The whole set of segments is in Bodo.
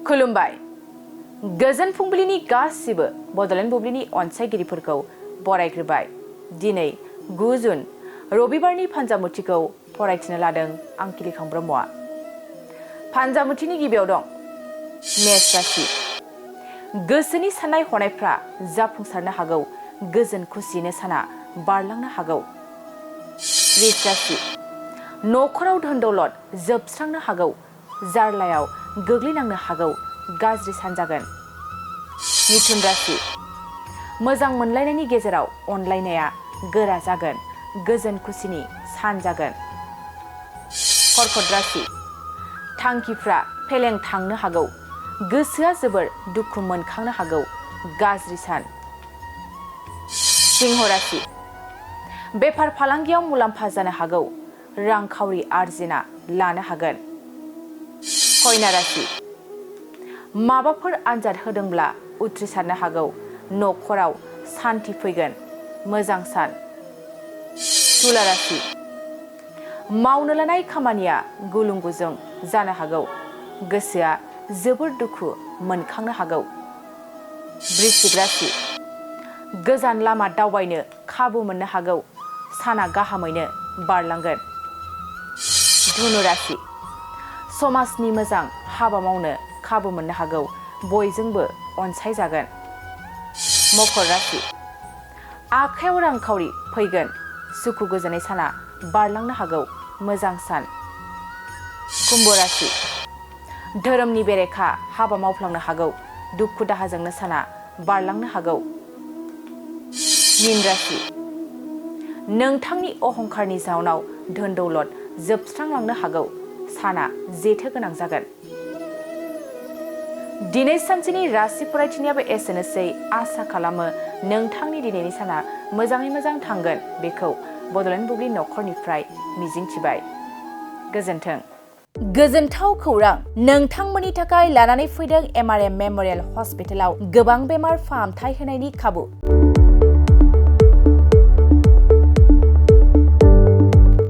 खुलुमबाय गोजोन फुंबिलिनि गासिबो बड'लेण्ड बुब्लिनि अनसायगिरिफोरखौ बरायग्रोबाय। दिनै 9 जुन रबिबारनि फान्जामुथिखौ फरायथिनो लादों आं किलिखां ब्रह्मआ। फान्जामुथिनि गिबियाव दं मेष राशि। गोसोनि साननाय हनायफ्रा जाफुंसारनो हागौ, गोजोन खुसियैनो साना बारलांनो हागौ। वृष राशि। न'खराव धोन दौलत जोबस्रांनो हागौ, जारलायाव गोग्लैनांनो हागौ, गाज्रि सान जागोन। मिथुन राशि। मोजां मोनलायनायनि गेजेराव अनलायनाया गोरा जागोन, गोजोन खुसिनि सान जागोन। कर्कट राशि। थांखिफ्रा फेलें थांनो हागौ, गोसोआ जोबोर दुखु मोनखांनो हागौ, गाज्रि सान। सिंह राशि। बेफार फालांगियाव मुलाम्फा जानो हागौ, रांखावरि आरजिना लानो हागोन। कन्या राशि। माबाफोर आनजाद होदोंब्ला उथ्रिसारनो हागौ, न'खराव सान्थि फैगोन, मोजां सान। तुला राशि। मावनो लानाय खामानिया गुलुं गुजुं जानो हागौ, गोसोआ जोबोर दुखु मोनखांनो हागौ। वृश्चिक राशि। गोजान लामा दावबायनो खाबु मोननो हागौ, साना गाहामैनो बारलांगोन। धनु राशि। समाजनि मोजां हाबा मावनो खाबु मोननो हागौ, बयजोंबो अनसायजागोन। मकर राशि। आखायाव रांखावरि फैगोन, सुखु गोजोनै साना बारलांनो हागौ, मोजां सान। कुम्भ राशि। धोरोमनि बेरेखा हाबा मावफ्लांनो हागौ, दुखु दाहाजोंनो साना बारलांनो हागौ। मीन राशि। नोंथांनि अहंखारनि जाउनाव धोन दौलत जोबस्रांलांनो हागौ, साना जेथो गोनां जागोन। दिनै सानसेनि राशि फरायथिनायाबो एसेनोसै। आसा खालामो नोंथांनि दिनैनि साना मोजाङै मोजां थांगोन, बेखौ बड'लेण्ड बुब्लि न'खरनिफ्राय मिजिंथिबाय। गोजोन्थों। गोजोनथाव खौरां, नोंथांमोननि थाखाय लानानै फैदों MRM मेम'रियेल हस्पिटालाव गोबां बेमार फाहामथाय होनायनि खाबु।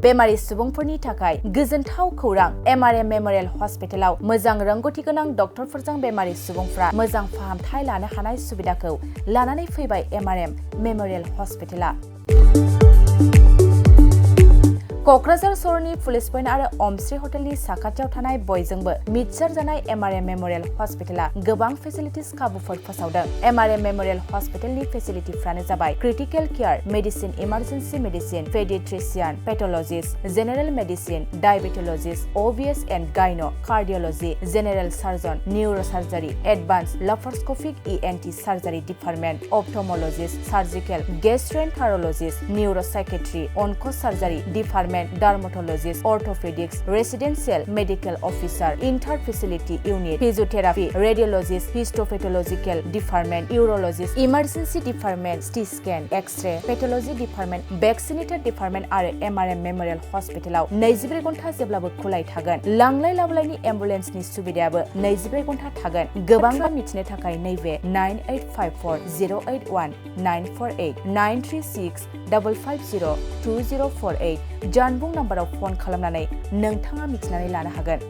बेमारि सुबुंफोरनि थाखाय गोजोनथाव खौरां, MRM मेम'रियेल हस्पिटालाव मोजां रोंगौथि गोनां डक्टरफोरजों बेमारि सुबुंफ्रा मोजां फाहामथाय लानो हानाय सुबिदाखौ लानानै फैबाय MRM मेम'रियेल हस्पिटाला। क'क्राझार सहरनि पुलिस पइन्ट आरो अमश्री हटेलनि साखाथियाव थानाय बयजोंबो मिथिसारजानाय MRM मेम'रियेल हस्पिटाला गोबां फेसिलिटिस खाबुफोर फोसावदों। MRM मेम'रियेल हस्पिटालनि फेसिलिटिफ्रानो जाबाय critical care, medicine, emergency medicine, pediatrician, pathologist, general medicine, diabetologist, OBS and gyno, cardiology, general surgeon, neurosurgery, advanced laparoscopic ENT surgery department, ophthalmologist, surgical, gastroenterologist, neuropsychiatry, onco' surgery department, dermatologist, orthopedics, residential medical officer, inter facility unit, physiotherapy, radiologist, histopathological department, urologist, emergency department, CT scan, X-ray, pathology department, vaccinator department आरो MRM मेम'रियेल हस्पिटालाव 24 घन्टा जेब्लाबो खुलाय थागोन। लांलाय लाबोलायनि एम्बुलेन्सनि सुबिदायाबो 24 घन्टा थागोन। गोबां मिथिनो थाखाय नैबे 9854 081 948 936 550 2048 जानबुं नाम्बाराव फन खालामनानै नोंथाङा मिथिनानै लानो हागोन।